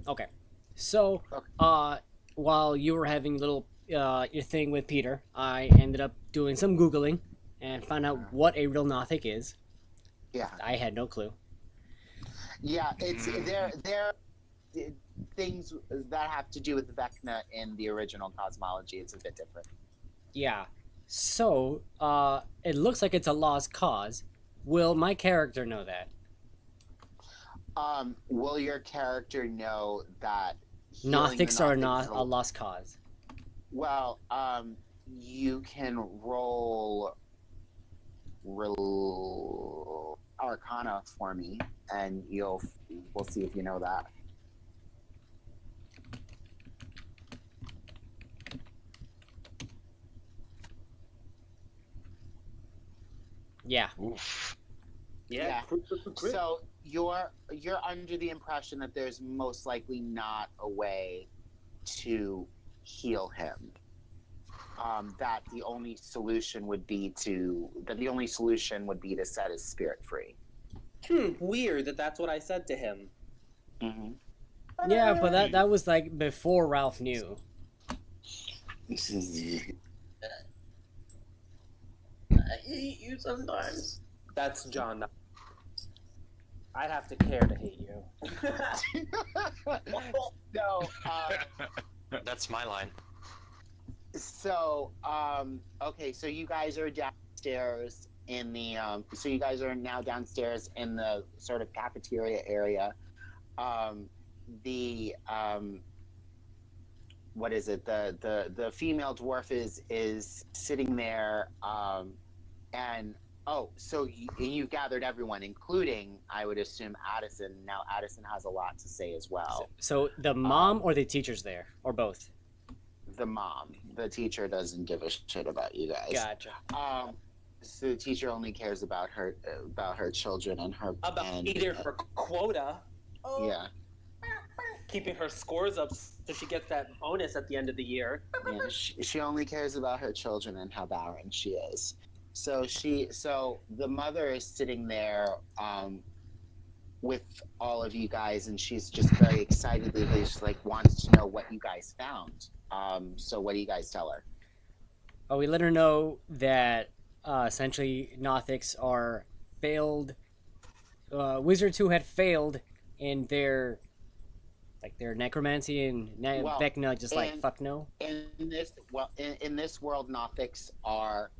Okay. So, while you were having your thing with Peter, I ended up doing some googling and found out what a real Nothic is. Yeah. I had no clue. Yeah, it's they're things that have to do with Vecna in the original cosmology. It's a bit different. Yeah. So, it looks like it's a lost cause. Will my character know that? Will your character know that healing the Nothics are Nothics is not a lost cause. well, you can roll Arcana for me, and we'll see if you know that. Yeah. Oof. Yeah. So you're under the impression that there's most likely not a way to heal him. That the only solution would be to set his spirit free. Weird that's what I said to him. Mm-hmm. Yeah, but that was like before Ralph knew. I hate you sometimes. That's John. I'd have to care to hate you. No. That's my line. So, okay, so you guys are downstairs in the, so you guys are now downstairs in the sort of cafeteria area. What is it? The female dwarf is sitting there, and so you've gathered everyone, including, I would assume, Addison. Now Addison has a lot to say as well. So the mom or the teacher's there, or both? The mom. The teacher doesn't give a shit about you guys. Gotcha. So the teacher only cares about her children and her either her quota. Yeah. Keeping her scores up so she gets that bonus at the end of the year. Yeah, she only cares about her children and how barren she is. So the mother is sitting there with all of you guys, and she's just very excitedly just like wants to know what you guys found. So what do you guys tell her? Oh, we let her know that essentially Nothics are failed wizards who had failed in their necromancy, and Vecna just like fuck no. In this world, Nothics are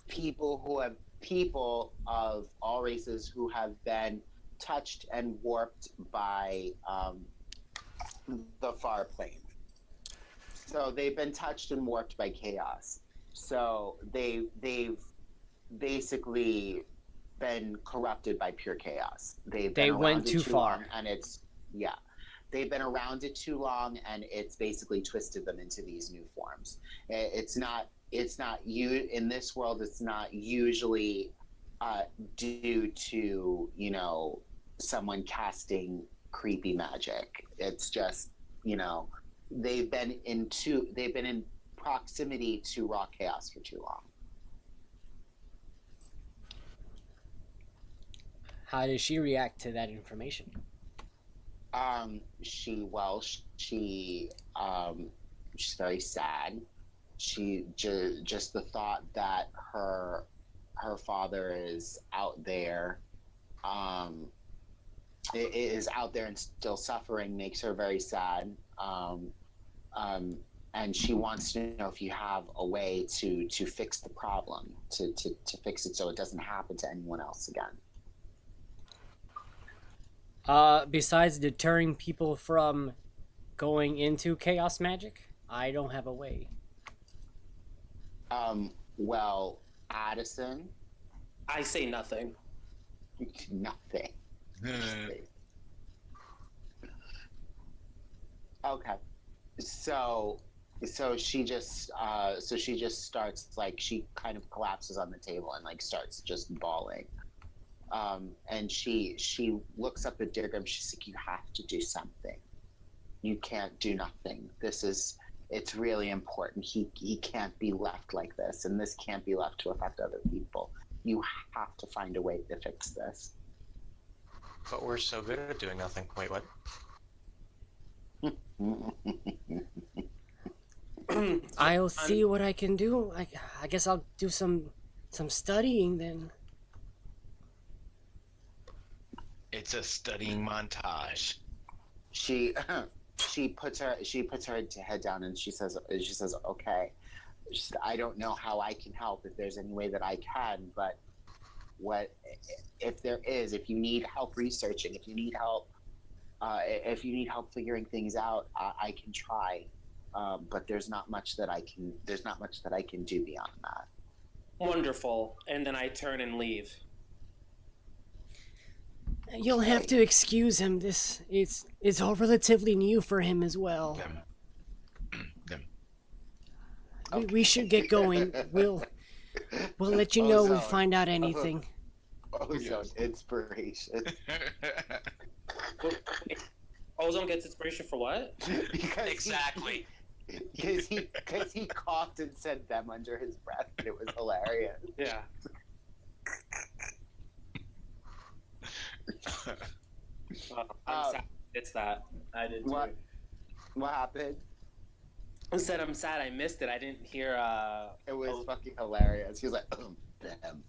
people of all races who have been touched and warped by the far plane. So they've been touched and warped by chaos. So they've basically been corrupted by pure chaos. They went too far, and they've been around it too long, and it's basically twisted them into these new forms. It's not you in this world. It's not usually due to someone casting creepy magic. It's just they've been in proximity to raw chaos for too long. How does she react to that information? She's very sad. She just the thought that her father is out there, is out there and still suffering makes her very sad. And she wants to know if you have a way to fix the problem, to fix it so it doesn't happen to anyone else again. Besides deterring people from going into chaos magic, I don't have a way. Well, Addison? I say nothing. Nothing. Okay. So she just starts, like, she kind of collapses on the table and like starts just bawling. And she looks up at Daergram. She's like, you have to do something. You can't do nothing. It's really important. He can't be left like this, and this can't be left to affect other people. You have to find a way to fix this. But we're so good at doing nothing. Wait, what? I'll see what I can do. I guess I'll do some studying then. It's a studying montage. She she puts her head down and she says okay. She said, I don't know how I can help if there's any way that I can, but what if there is? If you need help researching, if you need help figuring things out, I can try. But there's not much that I can do beyond that. Wonderful. And then I turn and leave. You'll have to excuse him. It's all relatively new for him as well. Them. We should get going. We'll let you know if we Ozone. find out anything. Ozone inspiration. Ozone gets inspiration for what? Because Exactly. Because he coughed and said them under his breath, and it was hilarious. Yeah. I'm sad. It's that. I did too. What happened? I said I'm sad I missed it. I didn't hear It was fucking hilarious. He was like, them.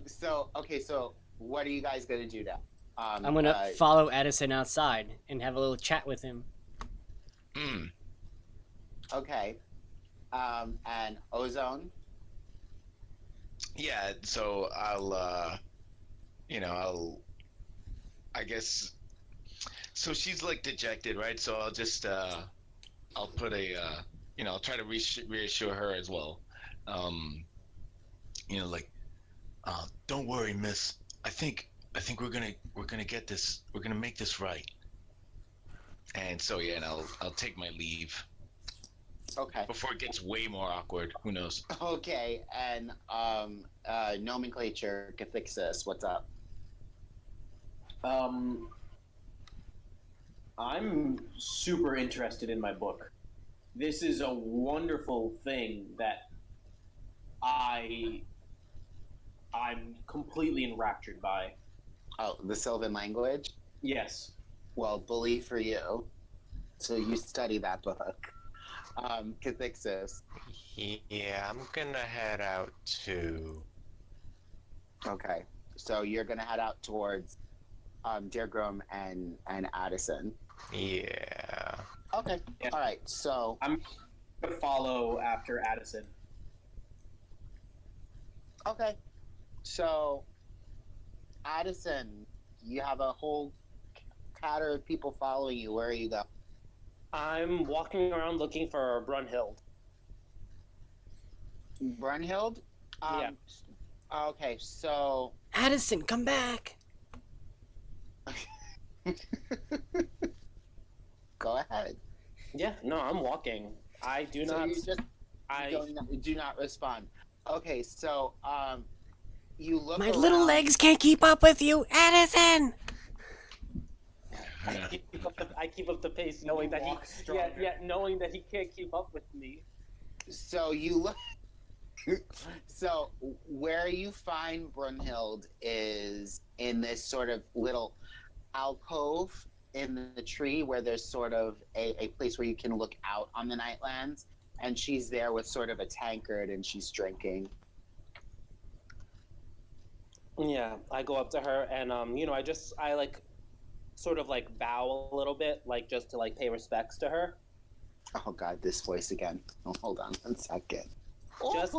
So what are you guys gonna do now? I'm gonna follow Addison outside and have a little chat with him. Okay. And Ozone? Yeah, so I guess, so she's like dejected, right? So I'll just, I'll put I'll try to reassure her as well. Don't worry, miss. I think we're gonna get this. We're gonna make this right. And so yeah, and I'll take my leave. Okay. Before it gets way more awkward. Who knows? Okay, and Nomenclature, Cathixis, what's up? I'm super interested in my book. This is a wonderful thing that I'm completely enraptured by. Oh, the Sylvan language? Yes. Well, bully for you. So you study that book. Cathixis. Yeah, I'm gonna head out to. Okay. So you're gonna head out towards Daergram and Addison. Yeah. Okay. Yeah. All right. So I'm going to follow after Addison. okay. So Addison, you have a whole catter of people following you. Where are you going? I'm walking around looking for Brunhild. Brunhild? Yeah. Okay, so Addison, come back! go ahead. Yeah, no, I'm walking. I do So not. you just do not respond. Okay, so you look. My little legs can't keep up with you, Addison! I keep up the pace, knowing that walk he, stronger. knowing that he can't keep up with me. So you look. So where you find Brunhild is in this sort of little alcove in the tree where there's sort of a place where you can look out on the Nightlands, and she's there with sort of a tankard and she's drinking. Yeah, I go up to her and I like sort of like bow a little bit, like just to like pay respects to her. Oh God, this voice again. Oh, hold on 1 second. Just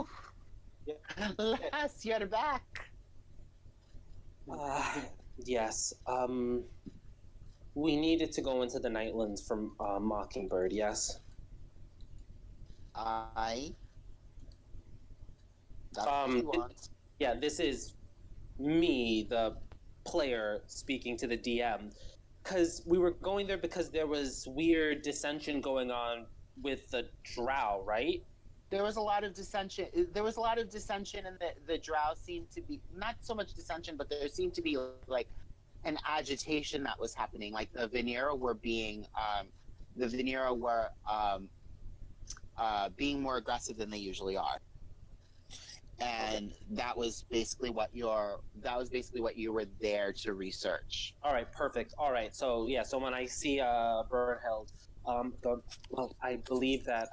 Les, you're back. yes. We needed to go into the Nightlands from Mockingbird. Yes. That's what you want. Yeah, this is me, the player, speaking to the DM, because we were going there because there was weird dissension going on with the Drow, right? There was a lot of dissension. There was a lot of dissension, and the Drow seemed to be not so much dissension, but there seemed to be like an agitation that was happening. Like the Venera were being more aggressive than they usually are. and that was basically what you were there to research. All right, perfect. All right, so yeah, so when I see Bernheld, well, I believe that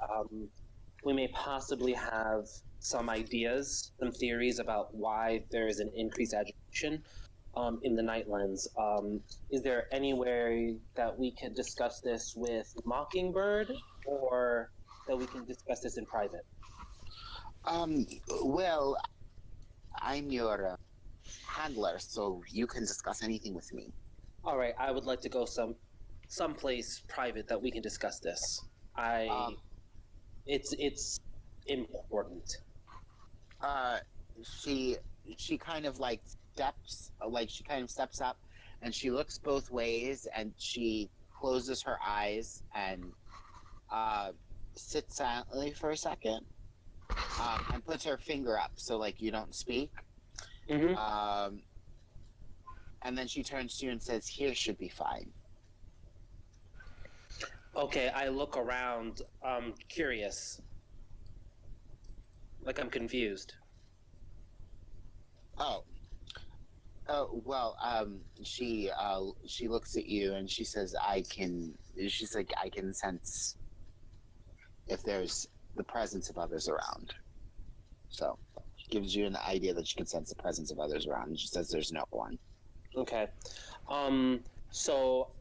we may possibly have some ideas, some theories about why there is an increased agitation in the Nightlands. Is there anywhere that we can discuss this with Mockingbird, or that we can discuss this in private? Well, I'm your handler, so you can discuss anything with me. All right, I would like to go someplace private that we can discuss this. It's important. She kind of steps up, and she looks both ways, and she closes her eyes and sits silently for a second, and puts her finger up so like you don't speak. Mm-hmm. And then she turns to you and says, "Here should be fine." Okay, I look around, curious. Like I'm confused. Oh, well, she looks at you and she says, she's like, "I can sense if there's the presence of others around." So, she gives you an idea that she can sense the presence of others around, and she says there's no one. Okay. So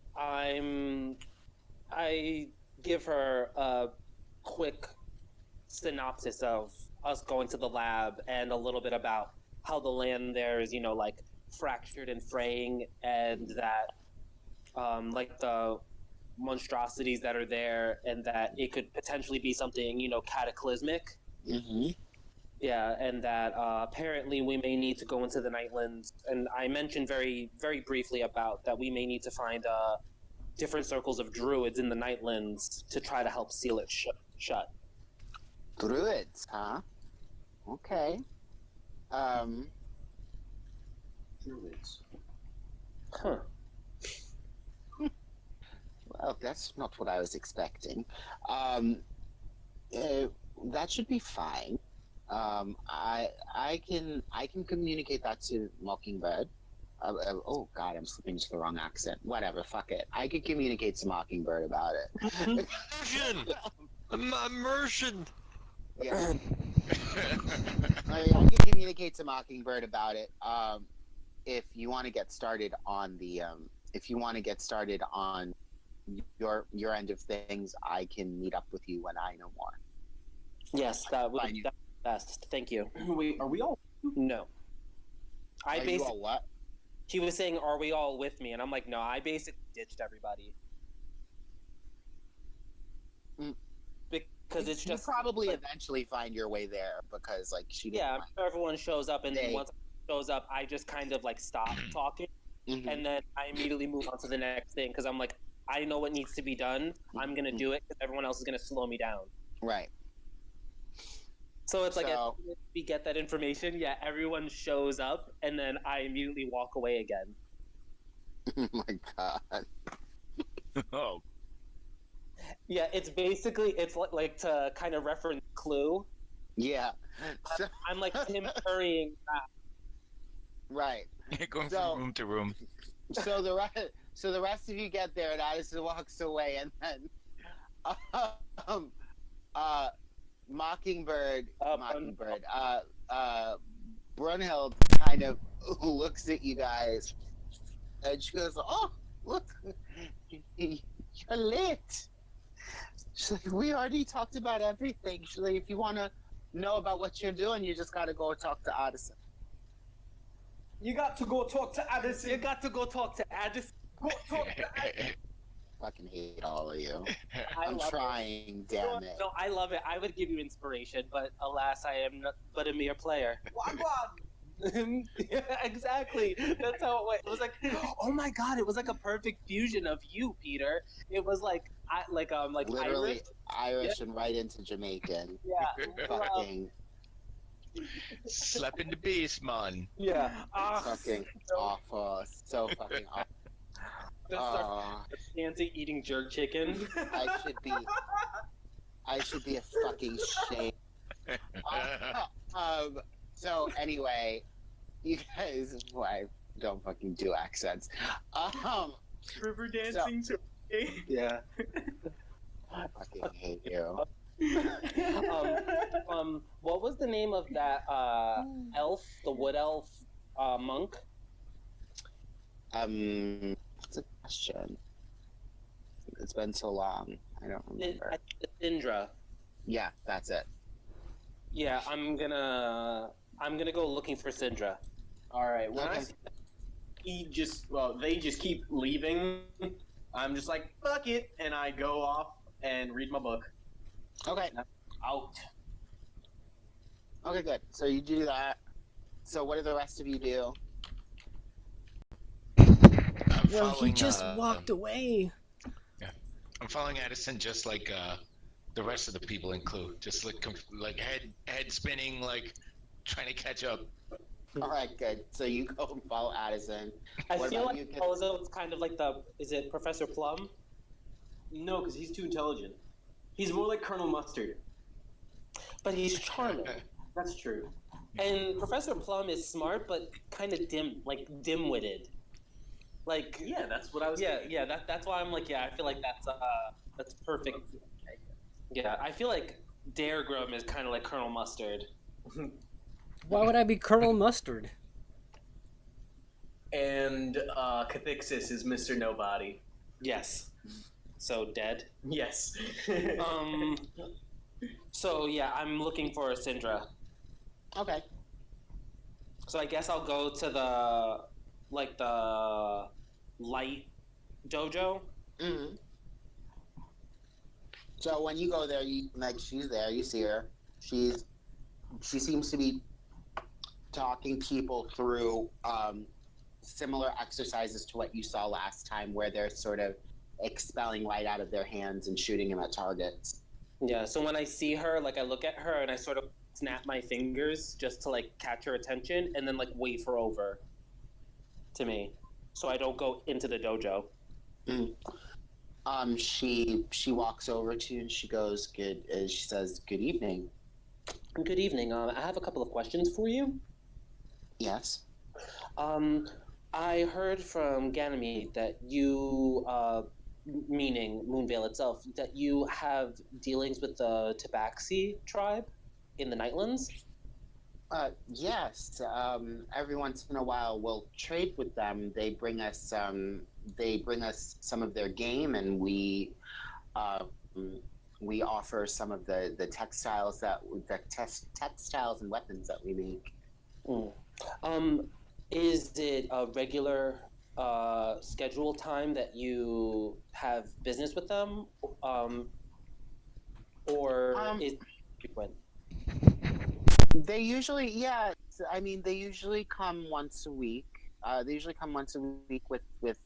I give her a quick synopsis of us going to the lab and a little bit about how the land there is, like fractured and fraying, and that like the monstrosities that are there, and that it could potentially be something, cataclysmic. Mm-hmm. Yeah, and that apparently we may need to go into the Nightlands. And I mentioned very, very briefly about that we may need to find different circles of druids in the Nightlands to try to help seal it shut. Druids, huh? Okay. Druids. Huh. Well, that's not what I was expecting. That should be fine. I can communicate that to Mockingbird. Oh God, I'm slipping into the wrong accent. Whatever, fuck it. I can communicate to Mockingbird about it. Immersion. Yeah. I can communicate to Mockingbird about it. If you want to get started on your end of things, I can meet up with you when I know more. Yes, that would be best. Thank you. Wait, are we all? No. Are you all what? He was saying, "Are we all with me?" And I'm like, "No, I basically ditched everybody." Because it's just probably eventually find your way there because like she didn't I'm sure everyone shows up, and then once shows up, I just kind of like stop talking, and then I immediately move on to the next thing because I'm like, I know what needs to be done. I'm gonna do it because everyone else is gonna slow me down. Right. So it's like as soon as we get that information, everyone shows up, and then I immediately walk away again. Oh my God. Oh. Yeah, it's like to kind of reference Clue. Yeah. So, I'm like him hurrying back. Right. Going from room to room. So the rest of you get there, and Addison walks away, and then Mockingbird, Brunhild kind of looks at you guys, and she goes, "Oh, look, you're late." She's like, "We already talked about everything." She's like, "If you want to know about what you're doing, you just got to go talk to Addison." You got to go talk to Addison. You got to go talk to Addison. Go talk to Addison. Fucking hate all of you. I I'm love trying, it. damn it. No, I love it. I would give you inspiration, but alas, I am not but a mere player. Wagwan. Yeah, exactly. That's how it went. It was like, oh my God! It was like a perfect fusion of you, Peter. It was like Literally Irish and right into Jamaican. Yeah. Fucking. Slapping the bass, man. Yeah. Fucking awful. So fucking awful. Fancy eating jerk chicken. I should be a fucking shame. So anyway, you guys, why don't fucking do accents? River dancing to Yeah. I fucking hate you. What was the name of that elf, the wood elf monk? That's a question. It's been so long. I don't remember. Indra. Yeah, that's it. Yeah, I'm gonna go looking for Sindra. All right. When I Okay. see they just keep leaving. I'm just like, fuck it, and I go off and read my book. Okay. Out. Okay, good. So you do that. So what do the rest of you do? I'm Well, he following, just walked away. I'm following Addison just like the rest of the people in Clue. Just like head spinning, like trying to catch up. All right, good. So you go and follow Addison. I What feel about like you? Ozone's kind of like is it Professor Plum? No, because he's too intelligent. He's more like Colonel Mustard. But he's charming. That's true. And Professor Plum is smart, but kind of dim-witted. Like, Yeah, that's what I was. yeah, thinking. yeah. That's why I'm like, yeah. I feel like that's perfect. Yeah, I feel like Daergram is kind of like Colonel Mustard. Why would I be Colonel Mustard? And Cathixis is Mr. Nobody. Yes. So dead. Yes. So yeah, I'm looking for a Syndra. Okay. So I guess I'll go to the light dojo. Mm-hmm. So when you go there, she's there. You see her. She seems to be talking people through similar exercises to what you saw last time, where they're sort of expelling light out of their hands and shooting them at targets. Yeah. So when I see her, like I look at her and I sort of snap my fingers just to like catch her attention, and then like wave her over to me, so I don't go into the dojo. She walks over to you and she goes, "Good." She says, "Good evening." Good evening. I have a couple of questions for you. Yes. I heard from Ganymede that you, meaning Moonvale itself, that you have dealings with the Tabaxi tribe in the Nightlands. Yes. Every once in a while, we'll trade with them. They bring us some of their game, and we offer some of the textiles textiles and weapons that we make. Is it a regular schedule time that you have business with them, or is it frequent? They usually, yeah. I mean, they usually come once a week. With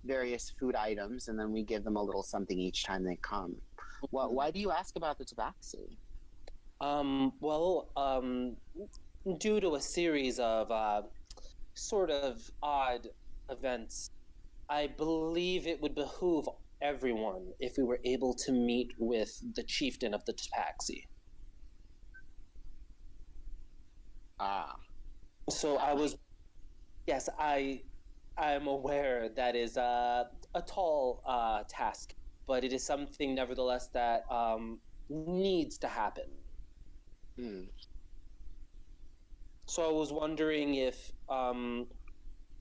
various food items, and then we give them a little something each time they come. Why do you ask about the tabaxi? Due to a series of sort of odd events, I believe it would behoove everyone if we were able to meet with the chieftain of the Tabaxi. So I'm aware that is a tall task, but it is something nevertheless that needs to happen. So I was wondering if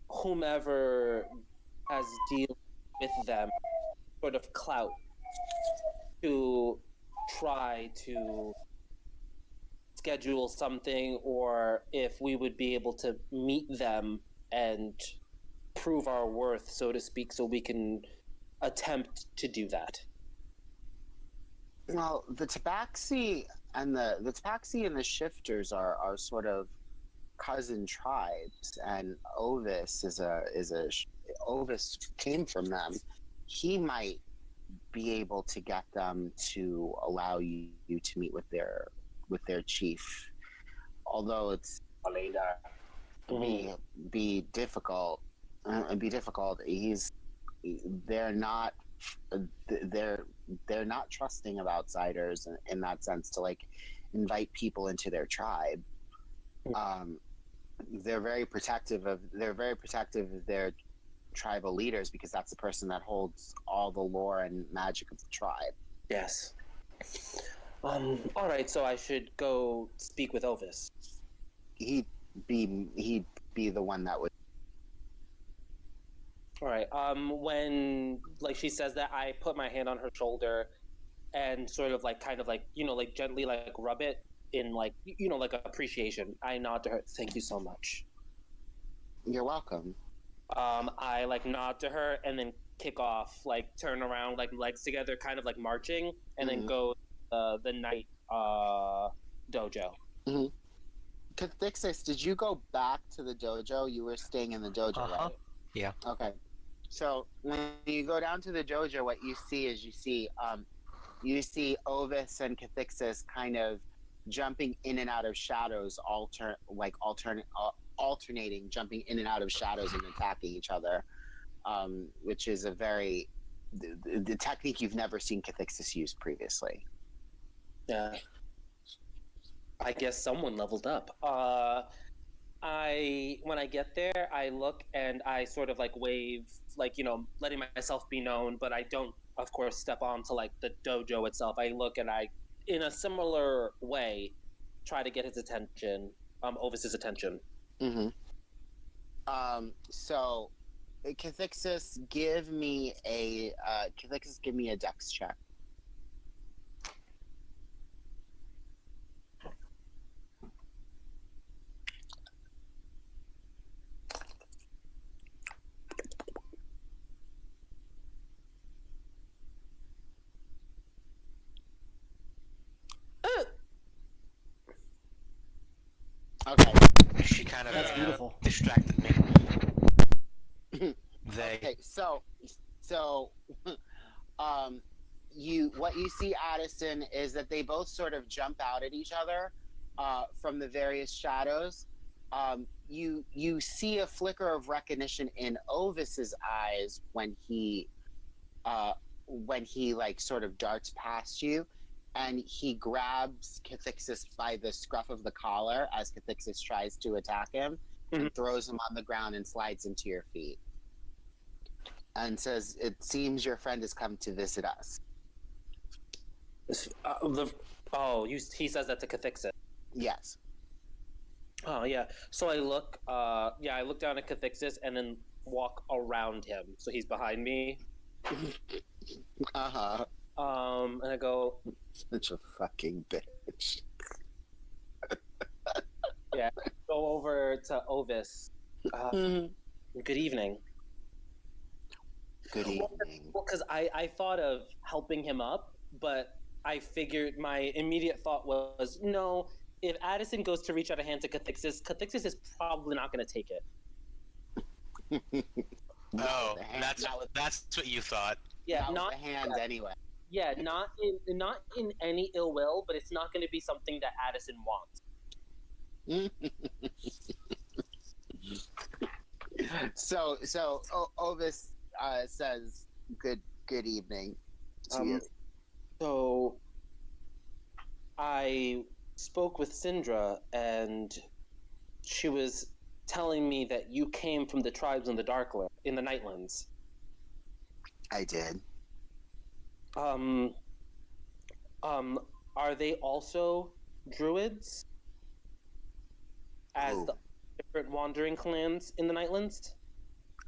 whomever has dealt with them sort of clout to try to schedule something, or if we would be able to meet them and prove our worth, so to speak, so we can attempt to do that. Well, the tabaxi and the tabaxi and the shifters are sort of cousin tribes, and Ovis came from them. He might be able to get them to allow you to meet with their chief, although it's be difficult. It'd be difficult. They're not trusting of outsiders in that sense to like invite people into their tribe. They're very protective of their tribal leaders because that's the person that holds all the lore and magic of the tribe. Yes. All right, so I should go speak with Ovis. He'd be the one that would. All right. When like she says that, I put my hand on her shoulder and sort of like, kind of like, like gently like rub it in like, like appreciation. I nod to her. Thank you so much. You're welcome. I like nod to her and then kick off, like turn around, like legs together, kind of like marching, and then go the night dojo. Mm-hmm. Cathixis, did you go back to the dojo? You were staying in the dojo, right? Yeah. Okay. So when you go down to the dojo, what you see is you see Ovis and Cathixis kind of jumping in and out of shadows, alternating, jumping in and out of shadows and attacking each other, which is the technique you've never seen Cathixis use previously. Yeah. I guess someone leveled up. When I get there, I look and I sort of like wave, like, letting myself be known, but I don't, of course, step onto like the dojo itself. I look and I, in a similar way, try to get his attention, Ovis's attention. Mm-hmm. So, Cathixis, give me a dex check. Okay. She kind of That's beautiful. distracted me. Okay, so, what you see, Addison, is that they both sort of jump out at each other from the various shadows. You see a flicker of recognition in Ovis's eyes when he like sort of darts past you, and he grabs Cathixis by the scruff of the collar as Cathixis tries to attack him, and throws him on the ground and slides into your feet. And says, "It seems your friend has come to visit us." He says that to Cathixis. Yes. Oh, yeah. So I look, I look down at Cathixis and then walk around him. So he's behind me. Uh-huh. And I go... Such a fucking bitch. Yeah. Go over to Ovis. Good evening. Good evening. Well, because I thought of helping him up, but I figured my immediate thought was, no, if Addison goes to reach out a hand to Cathixis is probably not going to take it. That's what you thought. Yeah, not the hand anyway. Yeah, not in any ill will, but it's not going to be something that Addison wants. So Ovis says good evening to you. So I spoke with Syndra, and she was telling me that you came from the tribes in the Nightlands. I did. Are they also druids? As the different wandering clans in the Nightlands?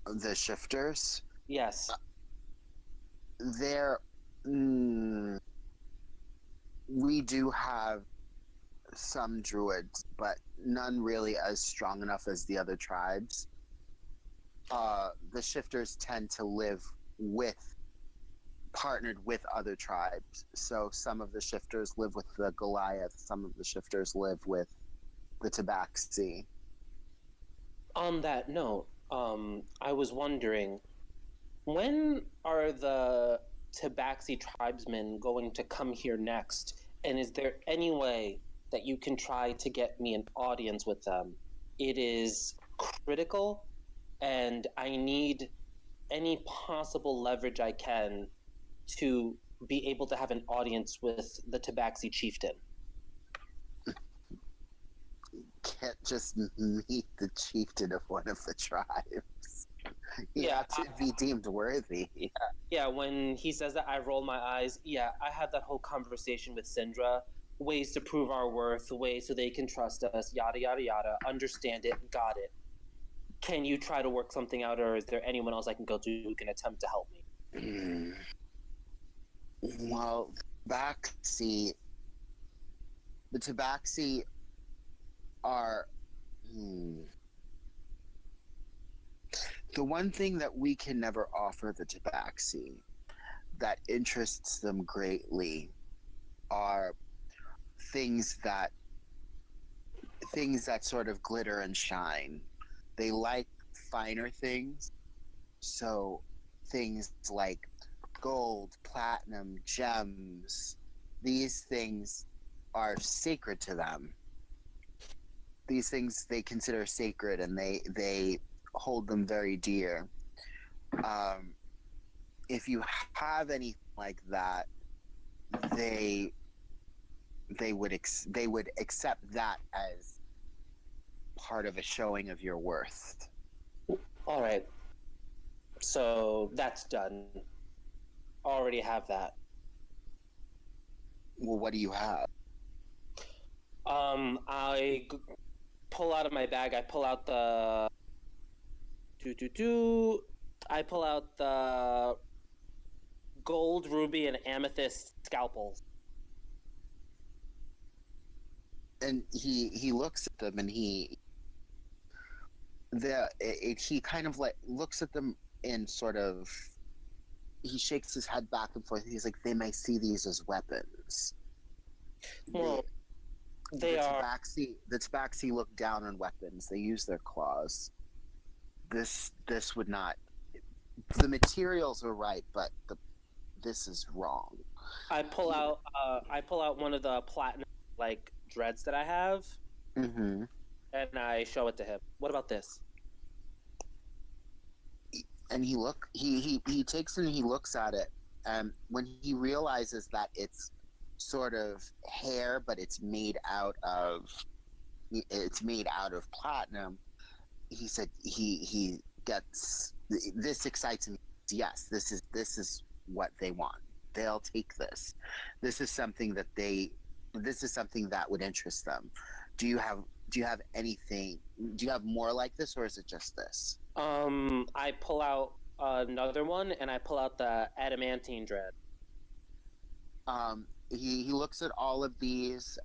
The shifters? Yes. We do have some druids, but none really as strong enough as the other tribes. The shifters tend to live partnered with other tribes. So some of the shifters live with the Goliath, some of the shifters live with the Tabaxi. On that note, I was wondering, when are the Tabaxi tribesmen going to come here next? And is there any way that you can try to get me an audience with them? It is critical, and I need any possible leverage I can to be able to have an audience with the Tabaxi chieftain. can't just meet the chieftain of one of the tribes. You Yeah, have to be deemed worthy. Yeah, when he says that, I roll my eyes. Yeah, I had that whole conversation with Syndra. Ways to prove our worth, ways so they can trust us, yada, yada, yada. Understand it, got it. Can you try to work something out, or is there anyone else I can go to who can attempt to help me? Well, the Tabaxi are. The one thing that we can never offer the Tabaxi that interests them greatly are things that sort of glitter and shine. They like finer things, so things like gold, platinum, gems, these things are sacred to them. These things they consider sacred, and they hold them very dear. If you have anything like that, they would accept that as part of a showing of your worth. All right. So that's done. Already have that. Well, what do you have? Pull out of my bag. I pull out the. I pull out the gold, ruby, and amethyst scalpels. And he looks at them, and he kind of like looks at them in sort of. He shakes his head back and forth. He's like, they may see these as weapons. Well, the Tabaxi look down on weapons. They use their claws. This would not. The materials are right, but this is wrong. I pull out one of the platinum like dreads that I have, Mm-hmm. and I show it to him. What about this? And he takes it and he looks at it, and when he realizes that it's sort of hair, but it's made out of platinum, he said he gets this excites him. Yes, this is what they want. They'll take this. This is something that would interest them. Do you have anything? Do you have more like this, or is it just this? I pull out another one, and I pull out the adamantine dread. He looks at all of these.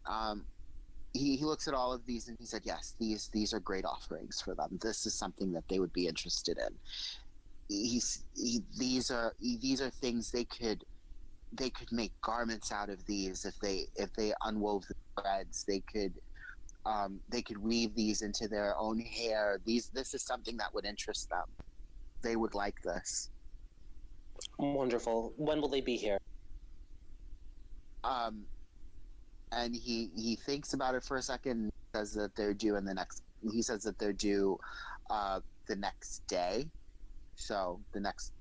He looks at all of these, and he said, "Yes, these are great offerings for them. This is something that they would be interested in. These are things they could make garments out of these if they unwove the threads. They could weave these into their own hair. This is something that would interest them. They would like this." Wonderful. When will they be here? And he thinks about it for a second. And says that they're due in the next. He says that they're due the next day, so the next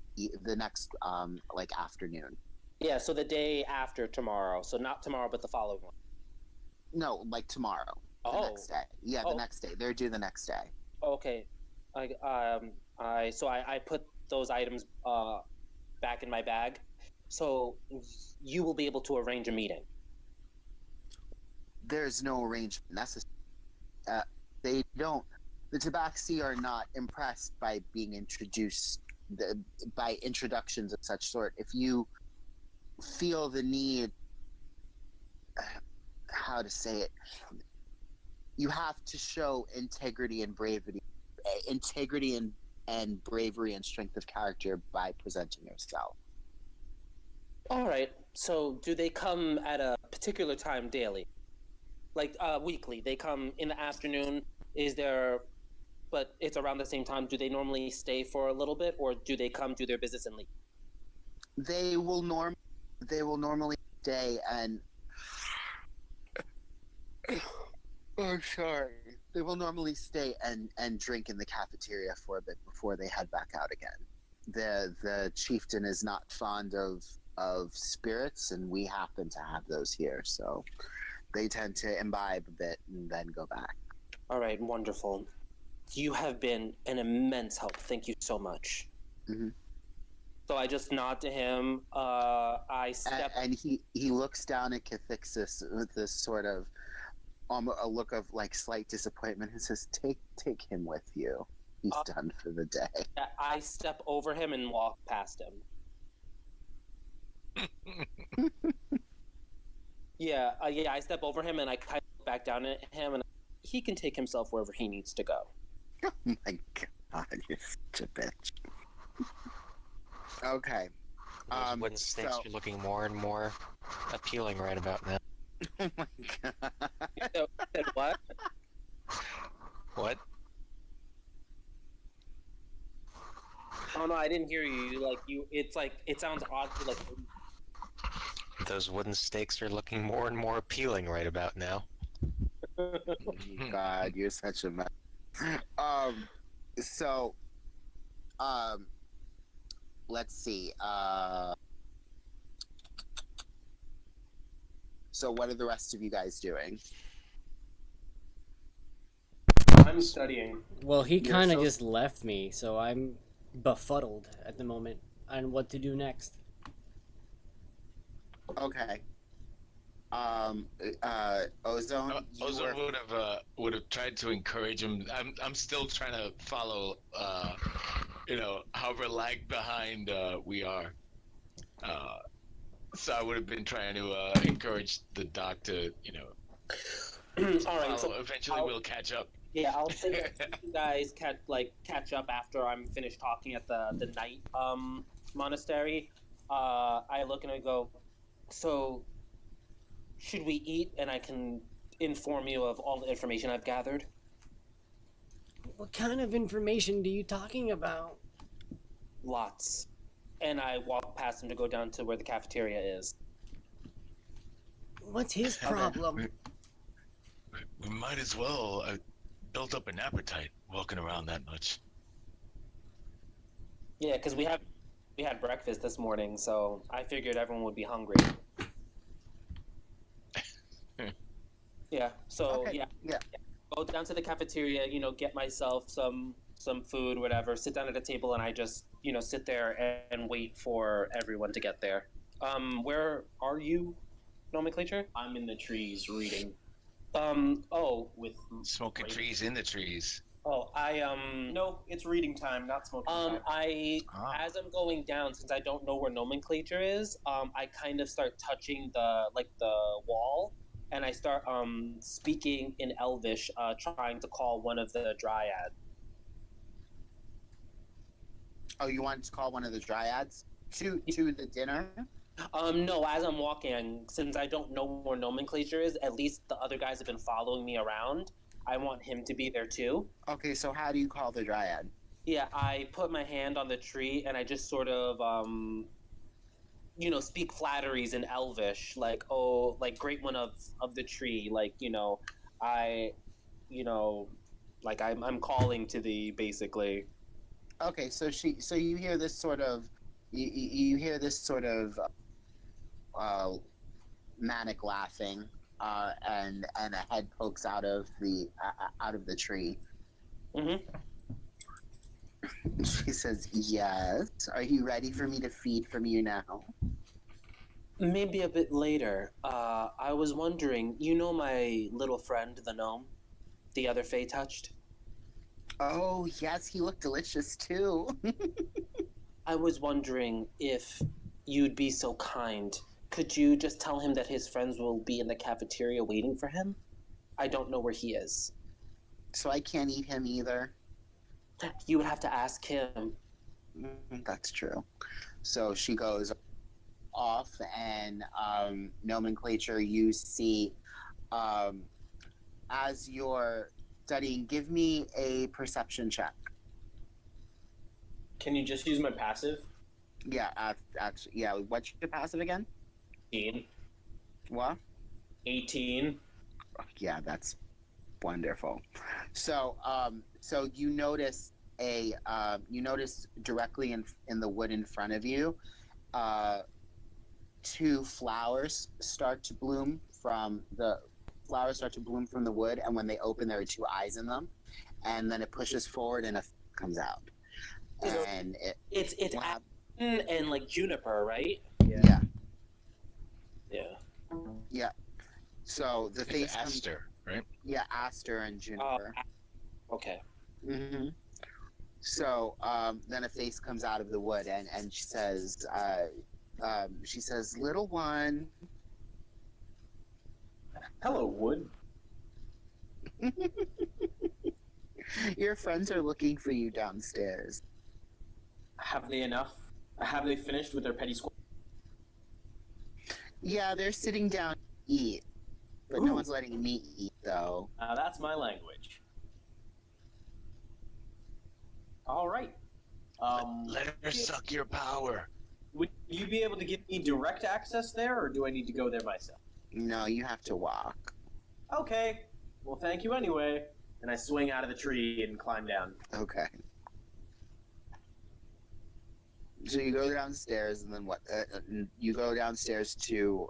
like afternoon. Yeah, so the day after tomorrow. So not tomorrow, but the following one. No, like tomorrow. The next day. Yeah, the next day. They're due the next day. Okay. I put those items back in my bag. So you will be able to arrange a meeting. There's no arrangement necessary. They don't. The Tabaxi are not impressed by being introduced by introductions of such sort. If you feel the need, how to say it, you have to show integrity and bravery, and bravery and strength of character by presenting yourself. All right. So do they come at a particular time daily? Like weekly? They come in the afternoon? But it's around the same time. Do they normally stay for a little bit, or do they come do their business and leave? They will normally stay and. Oh, sorry. They will normally stay and drink in the cafeteria for a bit before they head back out again. The chieftain is not fond of spirits, and we happen to have those here, so they tend to imbibe a bit and then go back. All right, wonderful. You have been an immense help. Thank you so much. Mm-hmm. So I just nod to him. I step. And he looks down at Cathixis with this sort of a look of like slight disappointment and says, "Take him with you. He's done for the day." I step over him and walk past him. Yeah, I step over him and I kind of look back down at him, and he can take himself wherever he needs to go. Oh my god, you're such a bitch. Okay. Those wooden stakes are looking more and more appealing right about now. Oh my god. So, said what? What? Oh no, I didn't hear you. It's like it sounds odd. Like Those wooden stakes are looking more and more appealing right about now. Oh my god, you're such a mess. So, let's see. So what are the rest of you guys doing? I'm studying. Well, he You're kind of so- just left me, so I'm befuddled at the moment on what to do next. Okay. Ozone. you Ozone were- would have tried to encourage him. I'm still trying to follow. However lag behind we are. So I would have been trying to encourage the doc to all right, follow. so Eventually we'll catch up. yeah, I'll say that you guys catch up after I'm finished talking at the night monastery. I look and I go, so should we eat? And I can inform you of all the information I've gathered. What kind of information are you talking about? Lots. And I walk past him to go down to where the cafeteria is. What's his problem? We might as well build up an appetite walking around that much. Yeah, because we had breakfast this morning, so I figured everyone would be hungry. Yeah. So Okay, yeah, yeah. go down to the cafeteria. Get myself some food, whatever. Sit down at a table, and I just sit there and wait for everyone to get there. Where are you, Nomenclature? I'm in the trees reading with Smoking Great. trees in the trees. Oh, No, it's reading time, not smoking time. As I'm going down, since I don't know where Nomenclature is, I kind of start touching the wall, and I start speaking in Elvish, trying to call one of the dryads. Oh, you wanted to call one of the dryads to the dinner? No, as I'm walking, since I don't know where Nomenclature is, at least the other guys have been following me around. I want him to be there too. Okay, so how do you call the dryad? Yeah, I put my hand on the tree and I just sort of, speak flatteries in Elvish, like, oh, like, great one of the tree, like, I'm calling to thee, basically. Okay, so you hear this sort of you hear this sort of manic laughing, and a head pokes out of the tree. Mm-hmm. She says, "Yes. Are you ready for me to feed from you now?" Maybe a bit later. I was wondering, my little friend, the gnome, the other Fae touched? Oh yes, he looked delicious too. I was wondering if you'd be so kind. Could you just tell him that his friends will be in the cafeteria waiting for him? I don't know where he is. So I can't eat him either. You would have to ask him. That's true. So she goes off, and Nomenclature, you see, as you're studying, give me a perception check. Can you just use my passive? Yeah, actually, yeah. What's your passive again? 18. What? 18. Yeah, that's wonderful. So, so you notice directly in the wood in front of you, two flowers start to bloom from flowers start to bloom from the wood, and when they open, there are two eyes in them, and then it pushes forward and a comes out. And it's wow. Addison and like juniper, right? Yeah. Yeah. So the face It's comes. Aster, right? Yeah, aster and juniper. Okay. Mm-hmm. So then a face comes out of the wood, and she says, "Little one." Hello, Wood. Your friends are looking for you downstairs. Have they enough? Have they finished with their petty squad? Yeah, they're sitting down to eat, but no Ooh. one's letting me eat, though. That's my language. All right. Let her suck your power. Would you be able to give me direct access there, or do I need to go there myself? No, you have to walk. Okay. Well, thank you anyway. And I swing out of the tree and climb down. Okay. So you go downstairs, and then what? You go downstairs to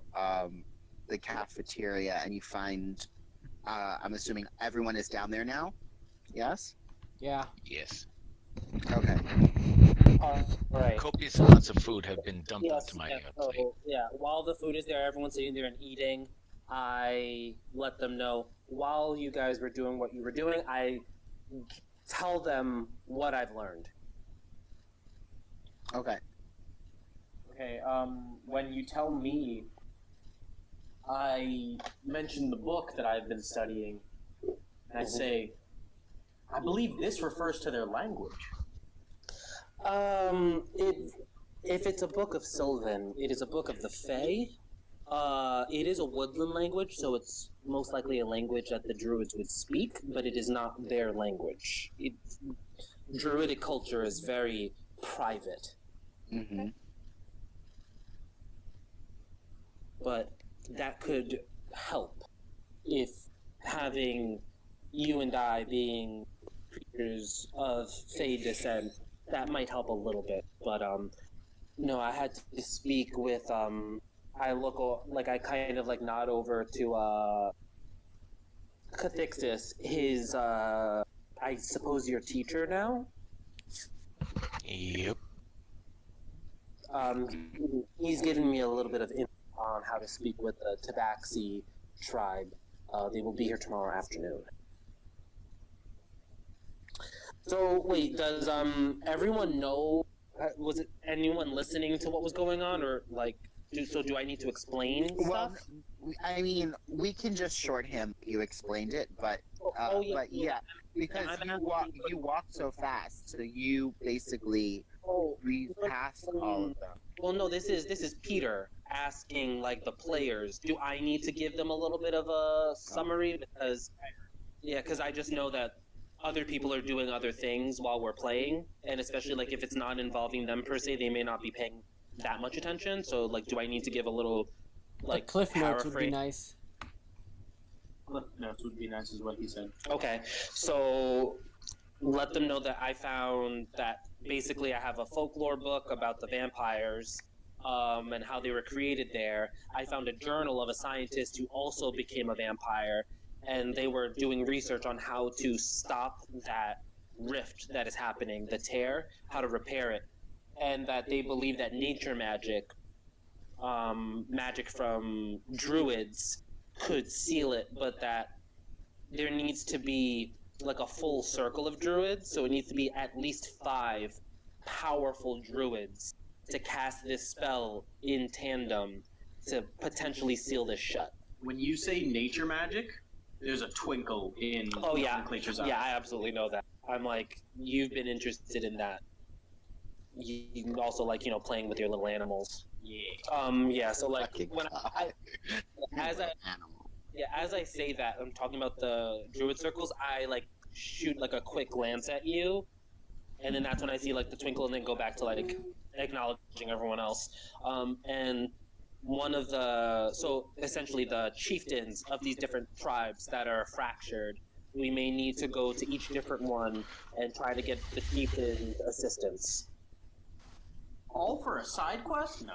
the cafeteria, and you find. I'm assuming everyone is down there now. Yes. Yeah. Yes. Okay. Right. Copious amounts of food have been dumped onto my plate. So, yeah, while the food is there, everyone's sitting there and eating. I let them know while you guys were doing what you were doing. I tell them what I've learned. Okay. Okay, when you tell me, I mention the book that I've been studying, and I say, I believe this refers to their language. If it's a book of Sylvan, it is a book of the Fae. It is a woodland language, so it's most likely a language that the Druids would speak, but it is not their language. Druidic culture is very private. Mm-hmm. But that could help if having you and I being creatures of Fey descent, that might help a little bit. But no, I had to speak with I look like I kind of like nod over to Cathixis, his I suppose your teacher now. Yep. He's given me a little bit of info on how to speak with the Tabaxi tribe. They will be here tomorrow afternoon. So wait, does everyone know? Was it anyone listening to what was going on, or like? Do I need to explain Well, stuff? I mean, we can just short him. You explained it, but but yeah, because you walk so fast, so you basically breeze past all of them. Well, no, this is Peter asking like the players. Do I need to give them a little bit of a summary because I just know that other people are doing other things while we're playing, and especially like if it's not involving them per se, they may not be paying that much attention. So like, do I need to give a little like The cliff notes would be paraphrase? nice. Cliff notes would be nice, is what he said. Okay, so let them know that I found that basically I have a folklore book about the vampires and how they were created there. I found a journal of a scientist who also became a vampire, and they were doing research on how to stop that rift that is happening, the tear, how to repair it, and that they believe that nature magic, magic from druids, could seal it, but that there needs to be like a full circle of druids, so it needs to be at least 5 powerful druids to cast this spell in tandem to potentially seal this shut. When you say nature magic, there's a twinkle in Gnomenclature's eyes. Yeah, I absolutely know that. I'm like, you've been interested in that. You also like, playing with your little animals. Yeah. So like Fucking when God. as I say that, I'm talking about the druid circles. I like shoot like a quick glance at you, and then that's when I see like the twinkle, and then go back to like acknowledging everyone else. And one of so essentially the chieftains of these different tribes that are fractured, we may need to go to each different one and try to get the chieftain's assistance. All for a side quest? No.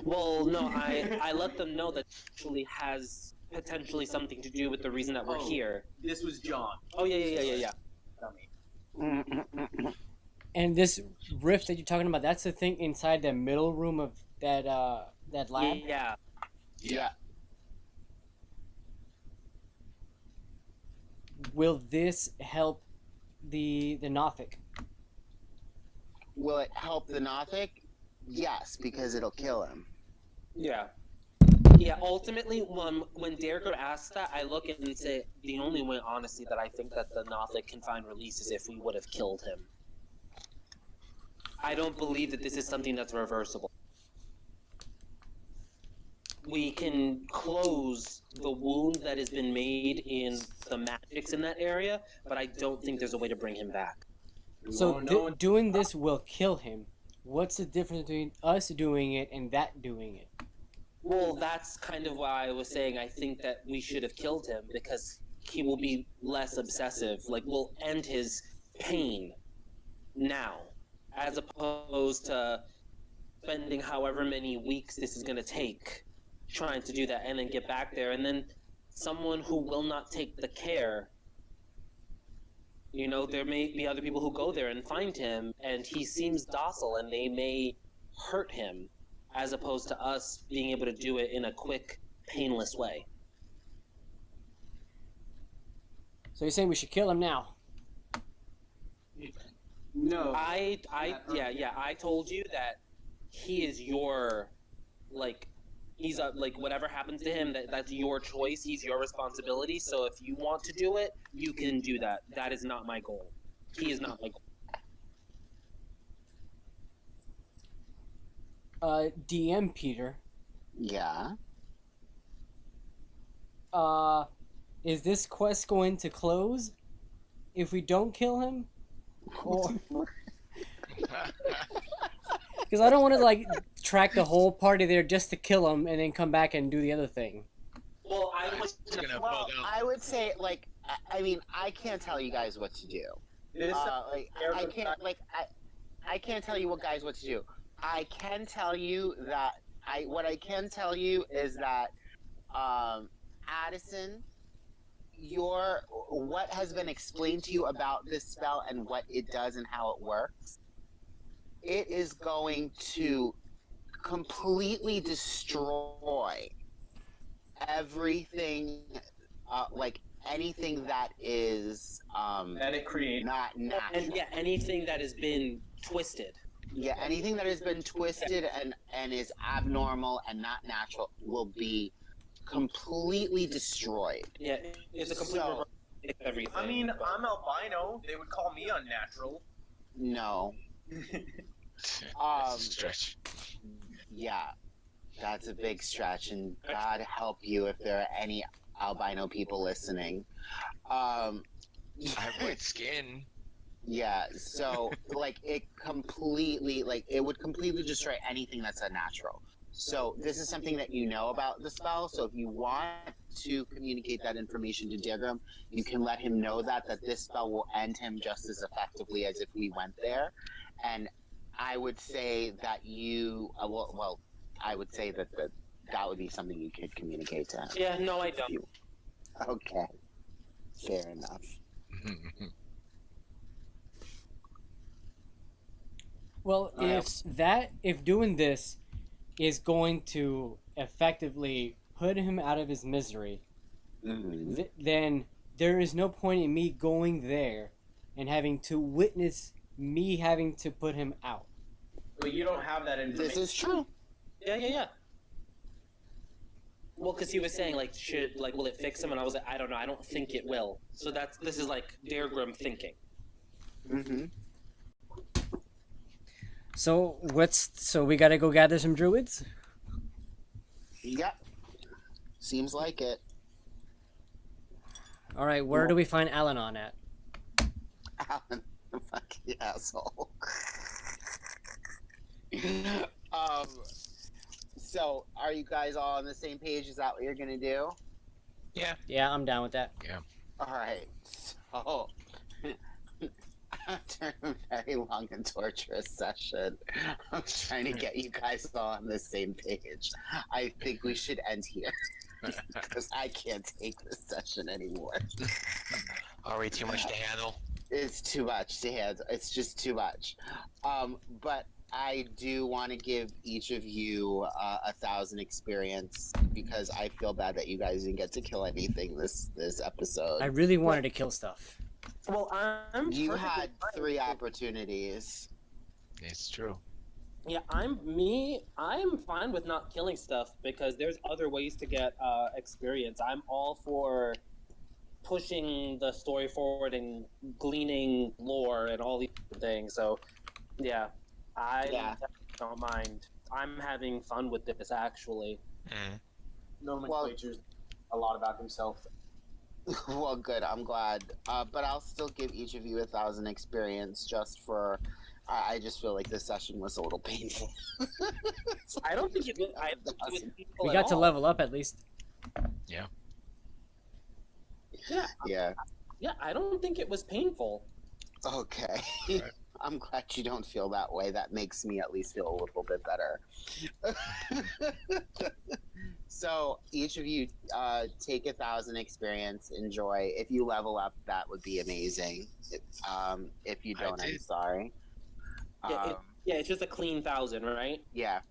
Well, no, I let them know that actually has potentially something to do with the reason that we're here. This was John. Oh yeah. Dummy. And this rift that you're talking about, that's the thing inside the middle room of that lab? Yeah. Yeah. Will this help the Nothic? Will it help the Nothic? Yes, because it'll kill him. Yeah. Yeah, ultimately, when Daergram asks that, I look and say, the only way, honestly, that I think that the Nothic can find release is if we would have killed him. I don't believe that this is something that's reversible. We can close the wound that has been made in the magics in that area, but I don't think there's a way to bring him back. So doing this will kill him. What's the difference between us doing it and that doing it? Well, that's kind of why I was saying I think that we should have killed him, because he will be less obsessive. Like, we'll end his pain now, as opposed to spending however many weeks this is going to take trying to do that and then get back there. And then someone who will not take the care, you know, there may be other people who go there and find him, and he seems docile, and they may hurt him, as opposed to us being able to do it in a quick, painless way. So you're saying we should kill him now? No. I told you that he is your, like, he's like, whatever happens to him, that's your choice. He's your responsibility. So if you want to do it, you can do that. That is not my goal. He is not my goal. DM Peter. Yeah. Is this quest going to close if we don't kill him? Because I don't want to like track the whole party there just to kill him and then come back and do the other thing. Well, I would say, like, I mean, I can't tell you guys what to do. I can't tell you what to do. I can tell you that what I can tell you is that Addison, what has been explained to you about this spell and what it does and how it works, it is going to completely destroy everything, like anything that is that it creates not natural. And yeah, anything that has been twisted. Yeah, anything that has been twisted and is abnormal and not natural will be completely destroyed. Yeah, it's a complete reverse of everything. I mean, I'm albino. They would call me unnatural. No. Stretch. Yeah, that's a big stretch, and God help you if there are any albino people listening. I have white skin. Yeah, so like it would completely destroy anything that's unnatural. So this is something that you know about the spell. So if you want to communicate that information to Daergram, you can let him know that this spell will end him just as effectively as if we went there. And I would say that I would say that that would be something you could communicate to him. Yeah, no, I don't. Okay, fair enough. Well, if doing this is going to effectively put him out of his misery, then there is no point in me going there and having to witness me having to put him out. But you don't have that information. This is true. Yeah. Well, because he was saying, like, will it fix him? And I was like, I don't know. I don't think it will. So this is like Daergram thinking. Mm-hmm. So we gotta go gather some druids? Yep. Seems like it. Alright, where do we find Alanon at? Alan, fucking asshole. So are you guys all on the same page? Is that what you're gonna do? Yeah, I'm down with that. Yeah. Alright, so after a very long and torturous session, I'm trying to get you guys all on the same page. I think we should end here. because I can't take this session anymore. Are we too much to handle? It's too much to handle. It's just too much. But I do want to give each of you 1,000 experience because I feel bad that you guys didn't get to kill anything this episode. I really wanted to kill stuff. Well, You perfectly had fine. 3 opportunities. It's true. Yeah, I'm fine with not killing stuff because there's other ways to get experience. I'm all for pushing the story forward and gleaning lore and all these things. So, yeah, I definitely don't mind. I'm having fun with this, actually. Nomenclature's a lot about himself. Well, good. I'm glad. But I'll still give each of you 1,000 experience just for. I just feel like this session was a little painful. I don't think it was. I don't think it was painful We at got to all. level up at least. Yeah. Yeah. Yeah, I don't think it was painful. Okay. Right. I'm glad you don't feel that way. That makes me at least feel a little bit better. So each of you take 1,000 experience. Enjoy. If you level up, that would be amazing. If you don't, I'm sorry. Yeah, it's just a clean 1,000, right? Yeah.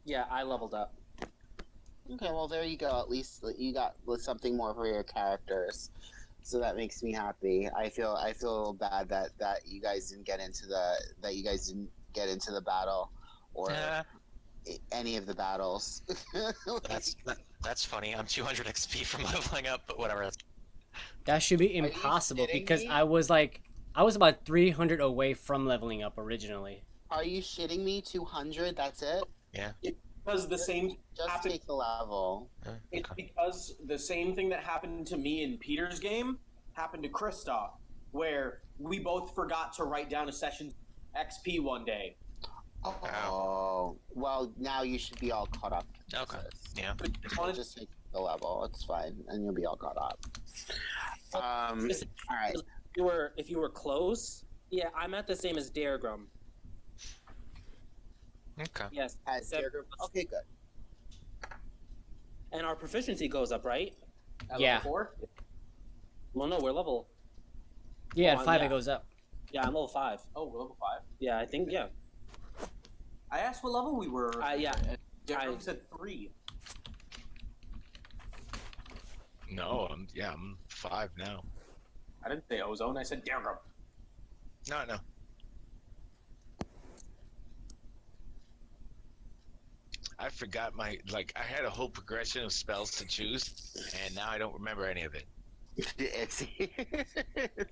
Yeah, I leveled up. Okay, well there you go. At least you got something more for your characters, so that makes me happy. I feel a little bad that you guys didn't get into the battle or any of the battles. That's funny. I'm 200 XP from leveling up, but whatever. That should be you impossible kidding because me? I was about 300 away from leveling up originally. Are you shitting me? 200? That's it? Yeah. Because the same Just happened. take the level. It's because the same thing that happened to me in Peter's game happened to Krzysztof, where we both forgot to write down a session XP one day. Oh, well, now you should be all caught up. Okay. Yeah. So just take the level. It's fine, and you'll be all caught up. All right. If you were close, yeah, I'm at the same as Daergram. Okay. Yes. At Daergram? Okay, good. And our proficiency goes up, right? At Yeah. level 4? Well, no, we're level. Yeah, Oh, at 5 yeah. it goes up. Yeah, I'm level 5. Oh, we're level 5. Yeah, I think, yeah. I asked what level we were. Yeah. And Daergram said 3. No, I'm 5 now. I didn't say Ozone, I said Daergram. No. I forgot I had a whole progression of spells to choose, and now I don't remember any of it. It's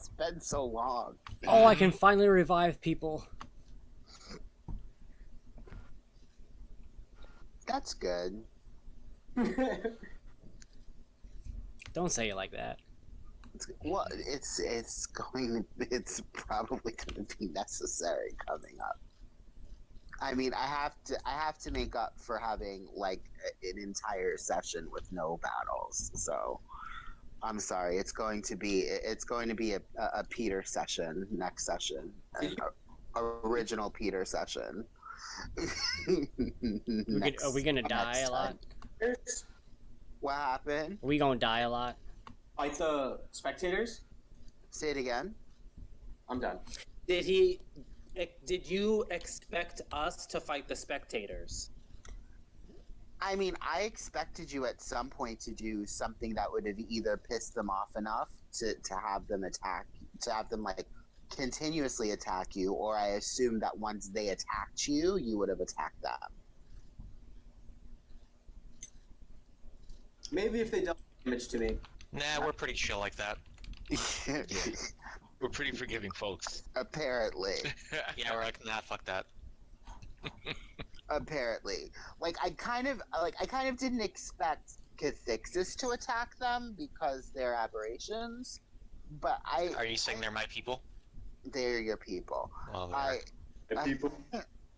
been so long. Oh, I can finally revive people. That's good. Don't say it like that. Well, it's probably going to be necessary coming up. I mean, I have to make up for having like an entire session with no battles. So I'm sorry. It's going to be a Peter session next session, an original Peter session. Are we gonna die a lot? What happened? Are we gonna die a lot? Fight the spectators? Say it again. I'm done. Did you expect us to fight the spectators? I mean, I expected you at some point to do something that would have either pissed them off enough to have them like continuously attack you, or I assumed that once they attacked you, you would have attacked them. Maybe if they dealt damage to me. Nah, we're pretty chill like that. We're pretty forgiving folks. Apparently. Yeah, we're like, nah, fuck that. Apparently. I kind of didn't expect Cathixis to attack them because they're aberrations, but Are you saying they're my people? they're your people. Well, The people.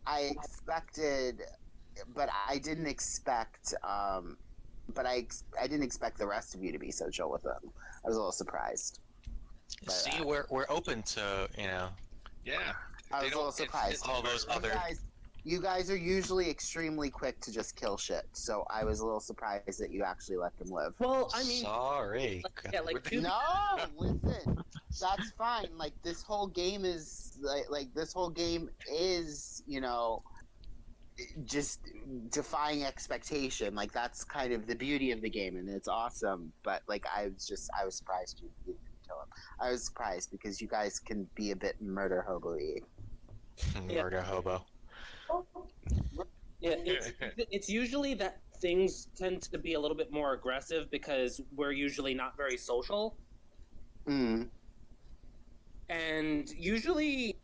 I expected, but I didn't expect. I didn't expect the rest of you to be so chill with them. I was a little surprised. But, see, we're open to Yeah. I was a little surprised. all those other. You guys are usually extremely quick to just kill shit, so I was a little surprised that you actually let them live. Well, I mean, Sorry. yeah, like two. No, listen, that's fine. Like this whole game is like this whole game is, you know, just defying expectation. Like that's kind of the beauty of the game, and it's awesome. But like I was surprised you didn't kill him. I was surprised because you guys can be a bit murder hobo-y. Murder hobo. Yeah, it's usually that things tend to be a little bit more aggressive because we're usually not very social, Mm. and usually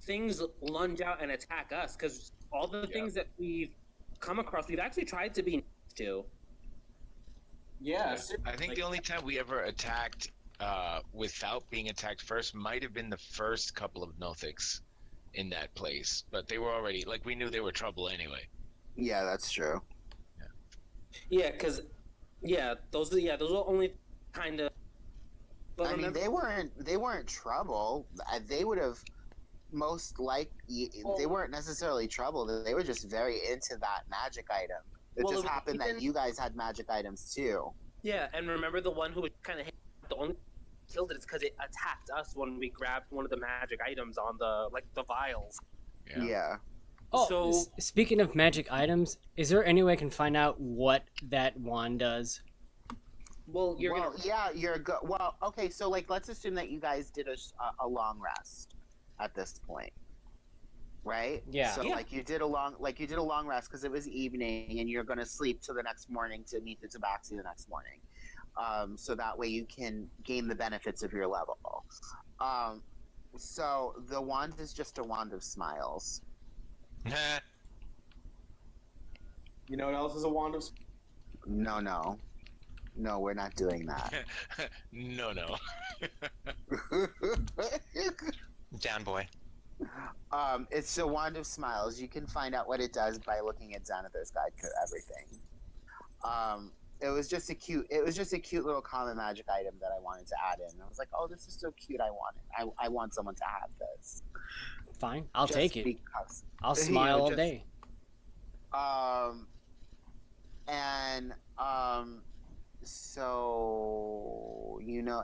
things lunge out and attack us because all the things that we've come across, we've actually tried to be nice to. Yeah, I think the only time we ever attacked without being attacked first might have been the first couple of Nothics in that place, but they were already like we knew they were trouble anyway. Yeah, that's true. Yeah, because those are only kind of. But I mean, remember, they weren't trouble. They would have most they weren't necessarily trouble. They were just very into that magic item. It Well, just it was happened that even- you guys had magic items too. yeah, and remember the one who was kind of the only killed it is because it attacked us when we grabbed one of the magic items on the vials. Yeah. Oh, So- speaking of magic items, is there any way I can find out what that wand does? Well, You're good. Well, okay, so like let's assume that you guys did a long rest at this point, right? Yeah. So Yeah. like you did a long rest because it was evening and you're gonna sleep till the next morning to meet the Tabaxi the next morning. So that way you can gain the benefits of your level. So the wand is just a wand of smiles. you know what else is a wand of? No, we're not doing that. No. Down boy. It's a wand of smiles. You can find out what it does by looking at Xanathar's Guide to Everything. It was just a cute little common magic item that I wanted to add in. I was like, oh, this is so cute. I want it. I want someone to have this. Fine, I'll Just take it. because. I'll you smile know, all just- day. So you know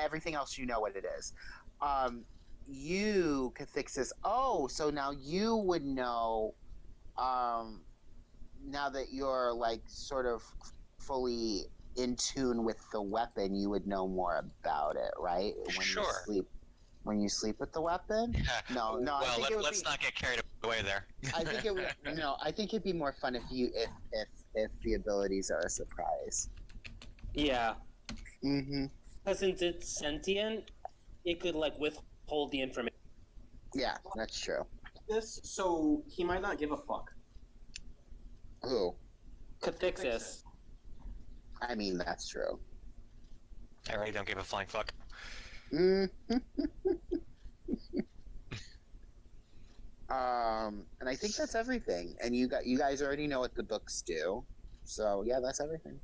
everything else. You know what it is. You Cathixis. Oh, so now you would know. Now that you're like sort of fully in tune with the weapon, you would know more about it, right? Sure. When you sleep with the weapon. No. Well, I think let's not get carried away there. I think it would. I think it'd be more fun if the abilities are a surprise. yeah, Mm-hmm. because since it's sentient, it could withhold the information. Yeah, that's true. This, so he might not give a fuck. Who? Cathixis. I mean, that's true. I really don't give a flying fuck. Mm. And I think that's everything. And you guys already know what the books do. So yeah, that's everything.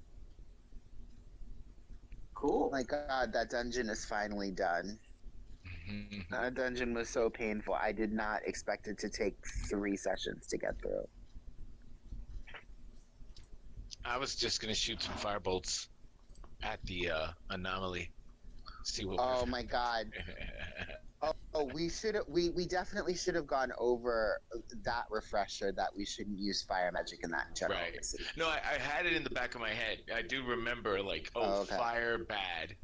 Cool. Oh my god, that dungeon is finally done. That dungeon was so painful. I did not expect it to take 3 sessions to get through. I was just gonna shoot some firebolts at the anomaly. See what. Oh my god. Oh, we definitely should have gone over that refresher that we shouldn't use fire magic in that in general. Right. in the city. No, I had it in the back of my head. I do remember Okay. fire bad,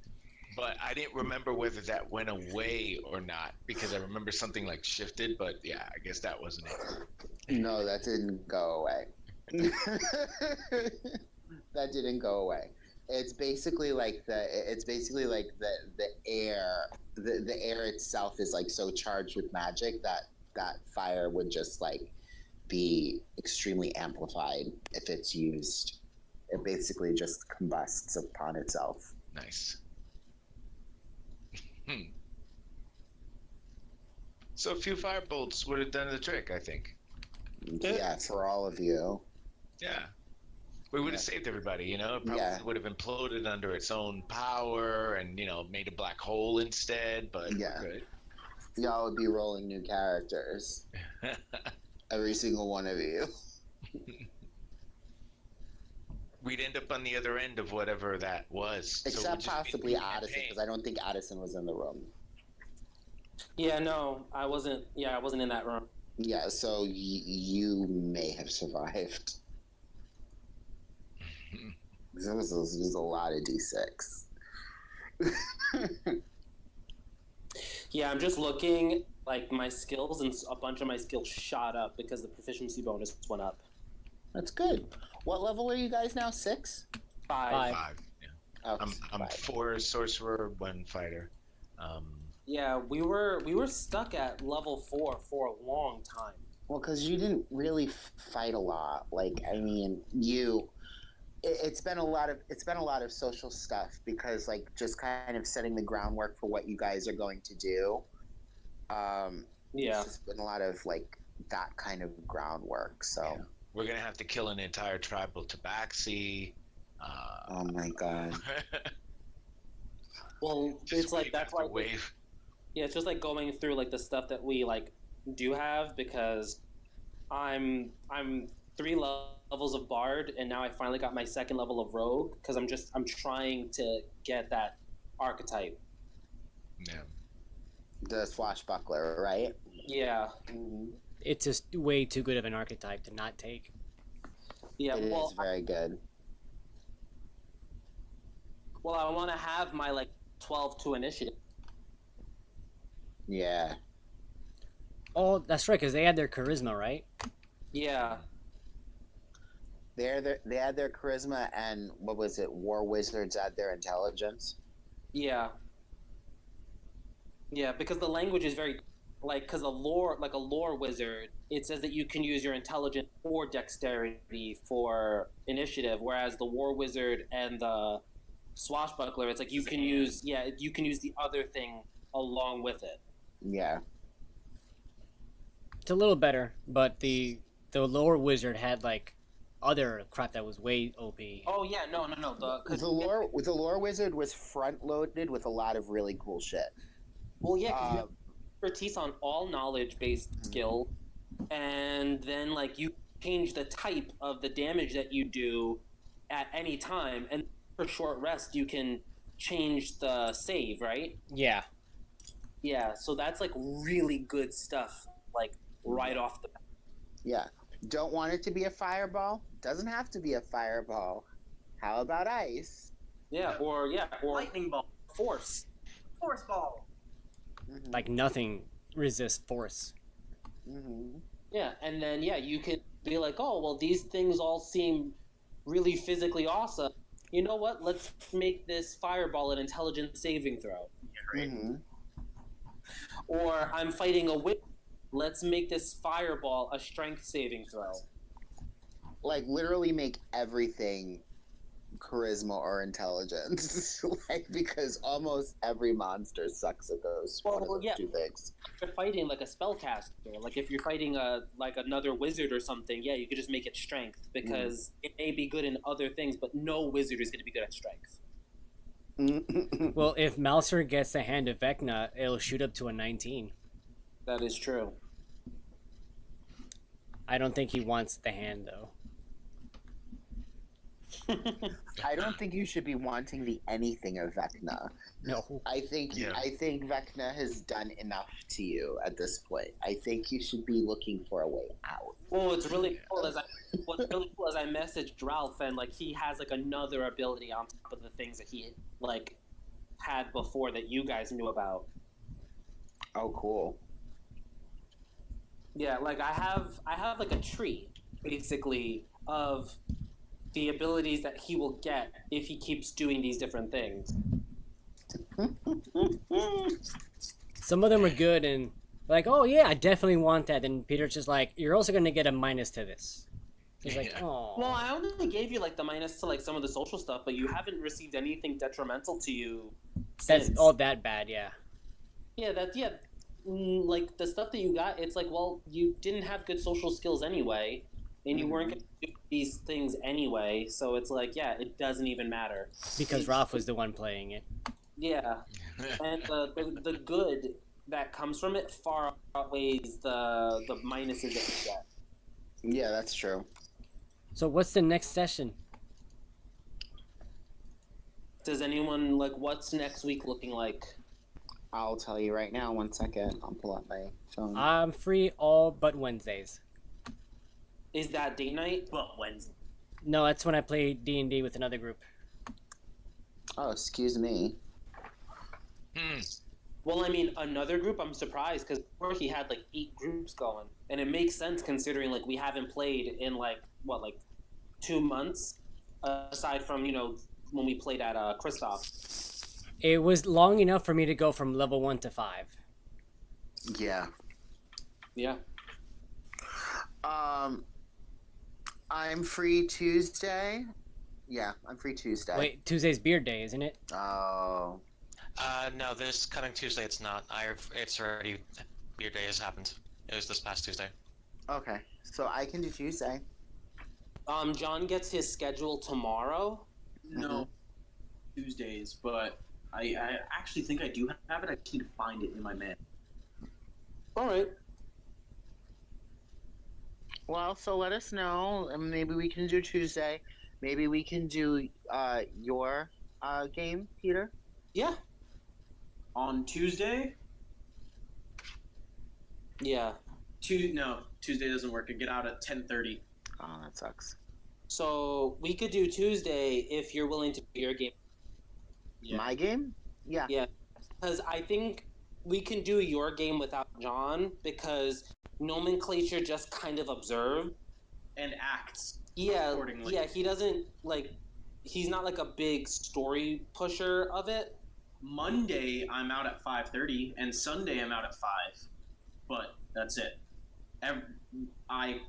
but I didn't remember whether that went away or not because I remember something shifted. But yeah, I guess that wasn't it. No, that didn't go away. That didn't go away. It's basically like the air. The air itself is so charged with magic that fire would just be extremely amplified if it's used. It basically just combusts upon itself. Nice. So a few firebolts would have done the trick, I think. Yeah, for all of you. Yeah. We would have saved everybody, It probably would have imploded under its own power and, made a black hole instead, but Yeah. we're good. Y'all would be rolling new characters. Every single one of you. We'd end up on the other end of whatever that was. So it would Except just be possibly new Addison, campaign. because I don't think Addison was in the room. Yeah, no, I wasn't. Yeah, I wasn't in that room. Yeah, so you may have survived. This was a lot of D6. Yeah, I'm just looking. Like my skills, and a bunch of my skills shot up because the proficiency bonus went up. That's good. What level are you guys now? 6? 5. 5. Yeah. Oh, I'm 5. 4 sorcerer, 1 fighter. Yeah, we were stuck at level 4 for a long time. Well, because you didn't really fight a lot. Like, I mean, it's been a lot of social stuff because, like, just kind of setting the groundwork for what you guys are going to do. Yeah, It's just been a lot of like that kind of groundwork. So Yeah. We're gonna have to kill an entire tribal tabaxi. oh my god. well, Just it's like wave that's after why. wave. Yeah, it's just like going through like the stuff that we like do have because I'm 3 levels of bard and now I finally got my 2nd level of rogue because I'm trying to get that archetype. Yeah. The swashbuckler, right? Yeah, Mm-hmm. It's just way too good of an archetype to not take. yeah. It is Well, very good. I want to have my like 12 to initiative. Yeah. Oh, that's right, because they had their charisma, right? Yeah, They had their charisma, and what was it? War wizards had their intelligence. yeah, yeah. Because the language is very like because a lore wizard, it says that you can use your intelligence or dexterity for initiative, whereas the war wizard and the swashbuckler, it's like you can use the other thing along with it. Yeah. It's a little better, but the lower wizard had like other crap that was way OP. Oh yeah, no. The lore wizard was front loaded with a lot of really cool shit. Well, yeah, because you have expertise on all knowledge-based skill, and then like you change the type of the damage that you do at any time, and for short rest you can change the save, right? Yeah. Yeah, so that's like really good stuff, like right off the bat. Yeah. Don't want it to be a fireball? Doesn't have to be a fireball. How about ice? Or Lightning ball. force. Force ball. Mm-hmm. Like nothing resists force. Mm-hmm. Yeah, and then you could be like, oh well, these things all seem really physically awesome. You know what? Let's make this fireball an intelligence saving throw. Mm-hmm. Or I'm fighting a witch. Let's make this fireball a strength saving throw. Like literally make everything charisma or intelligence. Like because almost every monster sucks at those one of those two things. If you're fighting like a spellcaster, like if you're fighting another wizard or something, yeah, you could just make it strength because it may be good in other things, but no wizard is going to be good at strength. Well, if Mouser gets the hand of Vecna, it'll shoot up to a 19. That is true. I don't think he wants the hand, though. I don't think you should be wanting the anything of Vecna. No. I think Vecna has done enough to you at this point. I think you should be looking for a way out. Well, what's really cool is I messaged Ralph and like he has like another ability on top of the things that he like had before that you guys knew about. Oh, cool. Yeah, like I have like a tree basically of the abilities that he will get if he keeps doing these different things. Some of them are good and like, oh yeah, I definitely want that. And Peter's just like, you're also going to get a minus to this. He's like, oh. Well, I only gave you like the minus to like some of the social stuff, but you haven't received anything detrimental to you since. That's all that bad, yeah. Yeah, like the stuff that you got, it's like, well, you didn't have good social skills anyway, and you weren't going to do these things anyway, so it's like, yeah, it doesn't even matter. Because Ralph was the one playing it. Yeah, and the good that comes from it far outweighs the minuses that you get. Yeah, that's true. So what's the next session? Does anyone what's next week looking like? I'll tell you right now. 1 second. I'll pull up my phone. I'm free all but Wednesdays. Is that date night? Well, Wednesday. No, that's when I play D&D with another group. Oh, excuse me. Well, I mean, another group, I'm surprised, because before he had 8 groups going. And it makes sense considering we haven't played in 2 months, aside from, when we played at Krzysztof. It was long enough for me to go from level 1 to 5. Yeah. Yeah. I'm free Tuesday. Yeah, I'm free Tuesday. Wait, Tuesday's beard day, isn't it? Oh. No, this coming Tuesday it's not. It's already, beer day has happened. It was this past Tuesday. Okay, so I can do Tuesday. John gets his schedule tomorrow. No, Tuesdays, but I actually think I do have it. I just need to find it in my mail. All right. Well, so let us know, and maybe we can do Tuesday. Maybe we can do your game, Peter. Yeah. On Tuesday? Yeah. No, Tuesday doesn't work. I get out at 10:30. Oh, that sucks. So we could do Tuesday if you're willing to do your game. Yeah. My game? Yeah. Yeah. Because I think we can do your game without John, because Nomenclature just kind of observed. And acts Yeah, accordingly. yeah, he doesn't, he's not a big story pusher of it. Monday, I'm out at 5:30, and Sunday, I'm out at 5. But that's it. I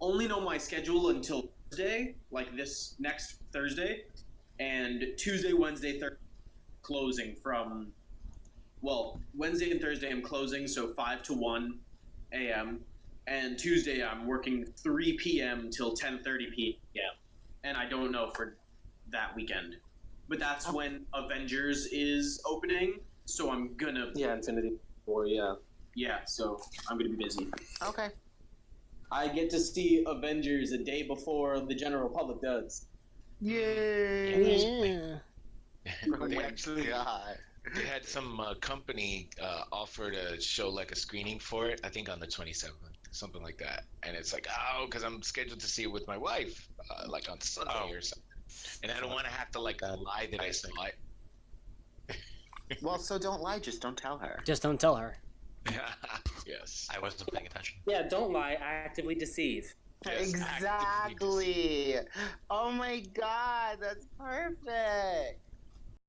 only know my schedule until Thursday, this next Thursday, and Tuesday, Wednesday, Thursday, closing from, Wednesday and Thursday I'm closing, so 5 to 1 a.m., and Tuesday I'm working 3 p.m. till 10:30 p.m., and I don't know for that weekend. But that's when Avengers is opening, so I'm gonna... Yeah, Infinity War, yeah. Yeah, so I'm gonna be busy. Okay. I get to see Avengers a day before the general public does. Yay! Yeah. Oh They my actually God. they had some company offer to show a screening for it. I think on the 27th, something like that. And it's because I'm scheduled to see it with my wife, on Sunday or something. And I don't want to have to lie that I saw it. Well, so don't lie, just don't tell her. Just don't tell her. Yes. I wasn't paying attention. Yeah, don't lie, actively deceive. Yes, Exactly. Oh my God, that's perfect.